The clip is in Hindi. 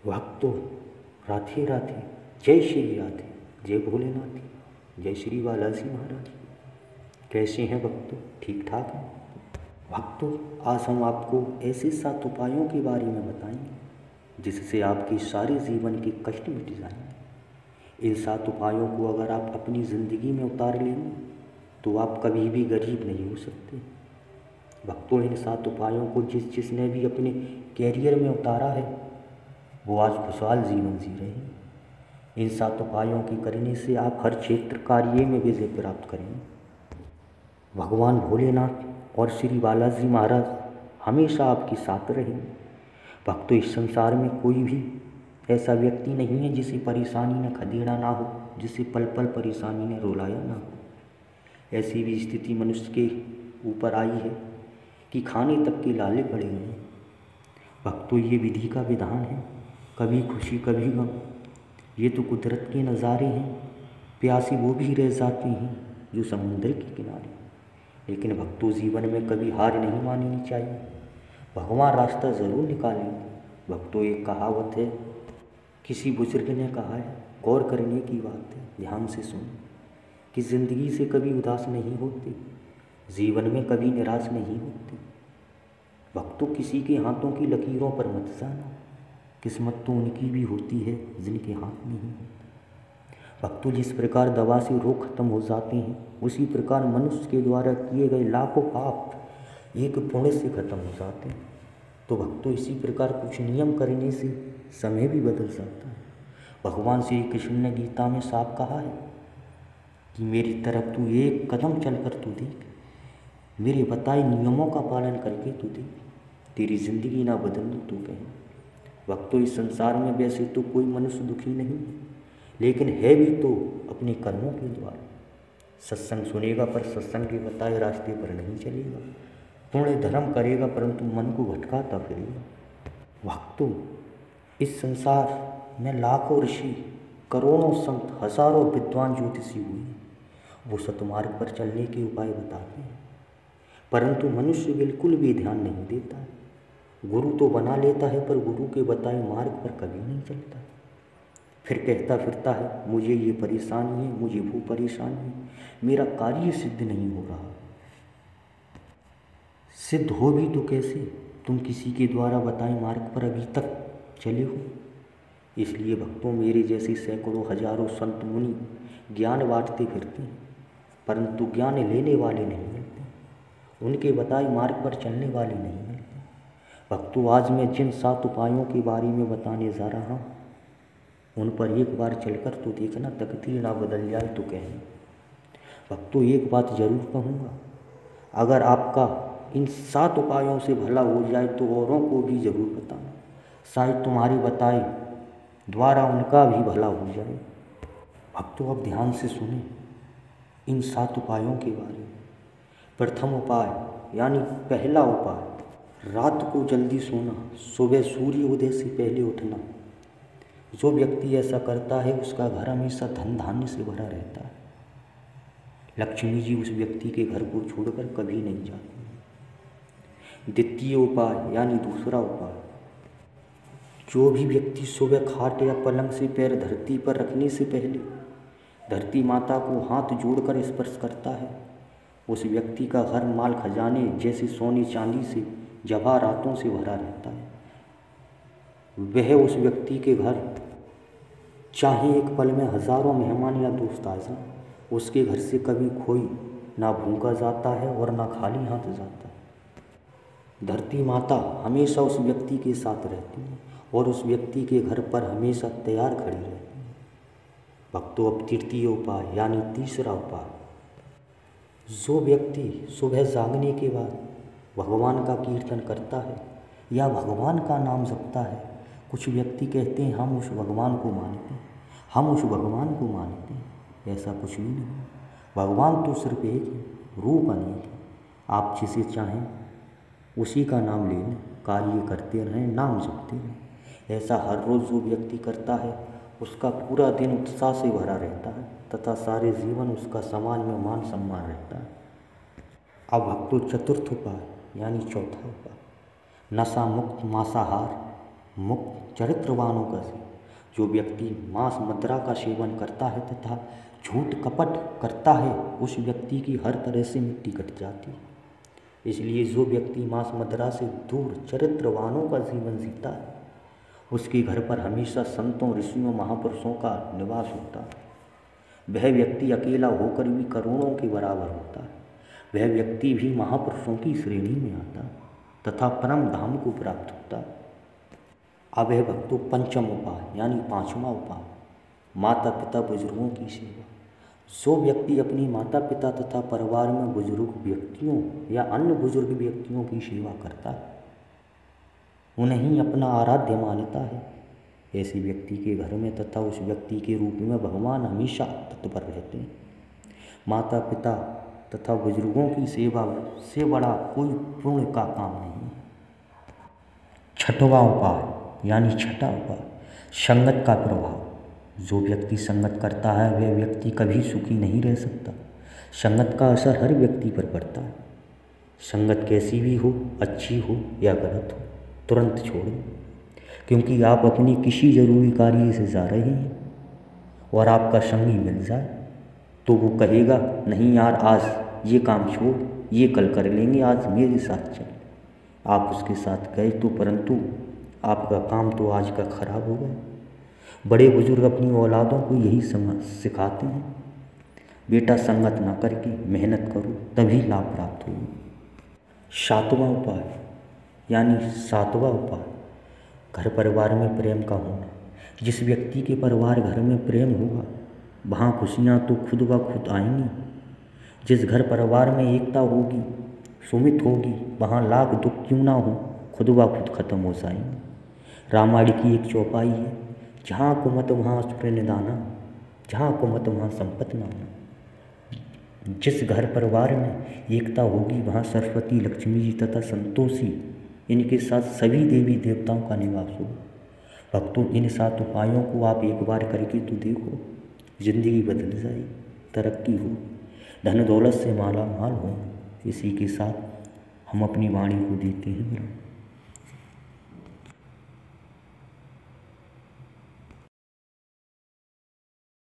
भक्तों, राधे राधे, जय श्री राधे, जय भोलेनाथ, जय श्री बालाजी महाराज। कैसे हैं भक्तों? ठीक ठाक हैं भक्तों। आज हम आपको ऐसे 7 उपायों के बारे में बताएंगे जिससे आपके सारे जीवन के कष्ट मिट जाएंगे। इन 7 उपायों को अगर आप अपनी ज़िंदगी में उतार लेंगे तो आप कभी भी गरीब नहीं हो सकते भक्तों। इन 7 उपायों को जिसने भी अपने कैरियर में उतारा है वो आज खुशहाल जीवन जी रहे हैं। इन 7 उपायों के करने से आप हर क्षेत्र कार्य में विजय प्राप्त करेंगे। भगवान भोलेनाथ और श्री बालाजी महाराज हमेशा आपके साथ रहेंगे भक्तों। इस संसार में कोई भी ऐसा व्यक्ति नहीं है जिसे परेशानी न खदेड़ा ना हो, जिसे पल पल परेशानी ने रुलाया ना हो। ऐसी भी स्थिति मनुष्य के ऊपर आई है कि खाने तक के लाले पड़े हैं भक्तों। ये विधि का विधान है, कभी खुशी कभी गम। ये तो कुदरत के नज़ारे हैं। प्यासी वो भी रह जाते हैं जो समुद्र के किनारे। लेकिन भक्तों, जीवन में कभी हार नहीं माननी चाहिए। भगवान रास्ता ज़रूर निकालेंगे भक्तों। एक कहावत है, किसी बुजुर्ग ने कहा है, गौर करने की बात है, ध्यान से सुनो, कि ज़िंदगी से कभी उदास नहीं होते, जीवन में कभी निराश नहीं होते भक्तों। किसी के हाथों की लकीरों पर मत जाना, किस्मत तो उनकी भी होती है जिनके हाथ नहीं होता भक्तों। जिस प्रकार दवा से रोग खत्म हो जाते हैं उसी प्रकार मनुष्य के द्वारा किए गए लाखों पाप एक पुण्य से खत्म हो जाते हैं। तो भक्तों, इसी प्रकार कुछ नियम करने से समय भी बदल जाता है। भगवान श्री कृष्ण ने गीता में साफ कहा है कि मेरी तरफ तू एक कदम चलकर तू देख, मेरे बताए नियमों का पालन करके तू देख, तेरी जिंदगी ना बदल तू कहे भक्तों। इस संसार में वैसे तो कोई मनुष्य दुखी नहीं, लेकिन है भी तो अपने कर्मों के द्वारा। सत्संग सुनेगा पर सत्संग के बताए रास्ते पर नहीं चलेगा, पुण्य धर्म करेगा परंतु मन को भटकाता फिरेगा भक्तों। इस संसार में लाखों ऋषि, करोड़ों संत, हजारों विद्वान ज्योतिषी हुए, वो सतमार्ग पर चलने के उपाय बताते हैं, परंतु मनुष्य बिल्कुल भी ध्यान नहीं देता है। गुरु तो बना लेता है पर गुरु के बताए मार्ग पर कभी नहीं चलता। फिर कहता फिरता है, मुझे ये परेशानी है, मुझे वो परेशानी है, मेरा कार्य सिद्ध नहीं हो रहा। सिद्ध हो भी तो कैसे? तुम किसी के द्वारा बताए मार्ग पर अभी तक चले हो। इसलिए भक्तों, मेरे जैसे सैकड़ों हजारों संत मुनि ज्ञान बांटते फिरते हैं, परंतु ज्ञान लेने वाले नहीं मिलते, उनके बताए मार्ग पर चलने वाले नहीं मिलते भक्तों। आज मैं जिन 7 उपायों के बारे में बताने जा रहा हूँ उन पर एक बार चलकर तो देखना, तकदीर ना बदल जाए तो कहना भक्तों। एक बात जरूर कहूँगा, अगर आपका इन 7 उपायों से भला हो जाए तो औरों को भी जरूर बताना, शायद तुम्हारे बताए द्वारा उनका भी भला हो जाए भक्तों। अब ध्यान से सुने इन 7 उपायों के बारे में। प्रथम उपाय यानी पहला उपाय, रात को जल्दी सोना, सुबह सूर्य उदय से पहले उठना। जो व्यक्ति ऐसा करता है उसका घर हमेशा धन धान्य से भरा रहता है। लक्ष्मी जी उस व्यक्ति के घर को छोड़कर कभी नहीं जाती। द्वितीय उपाय यानी दूसरा उपाय, जो भी व्यक्ति सुबह खाट या पलंग से पैर धरती पर रखने से पहले धरती माता को हाथ जोड़कर स्पर्श करता है, उस व्यक्ति का घर माल खजाने जैसे सोने चांदी से, जवाहरातों से भरा रहता है। वह उस व्यक्ति के घर चाहे एक पल में हजारों मेहमान या दोस्त आ जाएं, उसके घर से कभी कोई ना भूखा जाता है और ना खाली हाथ जाता है। धरती माता हमेशा उस व्यक्ति के साथ रहती है और उस व्यक्ति के घर पर हमेशा तैयार खड़ी रहती है भक्तों। अब तृतीय उपाय यानी तीसरा उपाय, जो व्यक्ति सुबह जागने के बाद भगवान का कीर्तन करता है या भगवान का नाम जपता है। कुछ व्यक्ति कहते हैं हम उस भगवान को मानते हैं, हम उस भगवान को मानते हैं, ऐसा कुछ भी नहीं। भगवान तो सिर्फ एक है, रूप अनेक है। आप जिसे चाहें उसी का नाम ले लें, कार्य करते रहें, नाम जपते रहें। ऐसा हर रोज़ जो व्यक्ति करता है उसका पूरा दिन उत्साह से भरा रहता है तथा सारे जीवन उसका समाज में मान सम्मान रहता है। अब भक्तों, चतुर्थ उपाय यानी चौथा उपाय, नशा मुक्त मांसाहार मुक्त चरित्रवानों का से जो व्यक्ति मांस मदिरा का सेवन करता है तथा झूठ कपट करता है, उस व्यक्ति की हर तरह से मिट्टी कट जाती है। इसलिए जो व्यक्ति मांस मदिरा से दूर चरित्रवानों का जीवन जीता है, उसके घर पर हमेशा संतों, ऋषियों, महापुरुषों का निवास होता है। वह व्यक्ति अकेला होकर भी करोड़ों के बराबर होता है। वह व्यक्ति भी महापुरुषों की श्रेणी में आता है तथा परम धाम को प्राप्त होता है। अब है भक्तों पंचम उपाय यानी पांचवा उपाय, माता पिता बुजुर्गों की सेवा। जो व्यक्ति अपनी माता पिता तथा परिवार में बुजुर्ग व्यक्तियों या अन्य बुजुर्ग व्यक्तियों की सेवा करता है, उन्हें ही अपना आराध्य मानता है, ऐसे व्यक्ति के घर में तथा उस व्यक्ति के रूप में भगवान हमेशा तत्पर रहते हैं। माता पिता तथा बुजुर्गों की सेवा से बड़ा कोई पुण्य का काम नहीं है। छठवां उपाय यानी छठा उपाय, संगत का प्रभाव। जो व्यक्ति संगत करता है वह व्यक्ति कभी सुखी नहीं रह सकता। संगत का असर हर व्यक्ति पर पड़ता है। संगत कैसी भी हो, अच्छी हो या गलत हो, तुरंत छोड़ें, क्योंकि आप अपनी किसी जरूरी कार्य से जा रहे हैं और आपका संगी मिल जाए तो वो कहेगा नहीं यार, आज ये काम छोड़, ये कल कर लेंगे, आज मेरे साथ चल। आप उसके साथ गए तो परंतु आपका काम तो आज का खराब हो गया। बड़े बुजुर्ग अपनी औलादों को यही सिखाते हैं, बेटा संगत ना करके मेहनत करो तभी लाभ प्राप्त होगी। सातवां उपाय यानी सातवां उपाय, घर परिवार में प्रेम का होना। जिस व्यक्ति के परिवार घर में प्रेम होगा वहाँ खुशियाँ तो खुद ब खुद आएंगी। जिस घर परिवार में एकता होगी, सुमित होगी, वहाँ लाख दुख क्यों ना हो खुद ब खुद खत्म हो जाएंगे। रामायण की एक चौपाई है, जहाँ कुमत वहाँ असुर निदाना, जहाँ कुमत वहाँ संपत्ति नाना। जिस घर परिवार में एकता होगी वहाँ सरस्वती, लक्ष्मी जी तथा संतोषी, इनके साथ सभी देवी देवताओं का निवास होगा। भक्तों, इन 7 उपायों को आप एक बार करके तो देखो, जिंदगी बदल जाएगी, तरक्की हो, धन दौलत से माला माल हो। इसी के साथ हम अपनी वाणी को देते हैं विराम।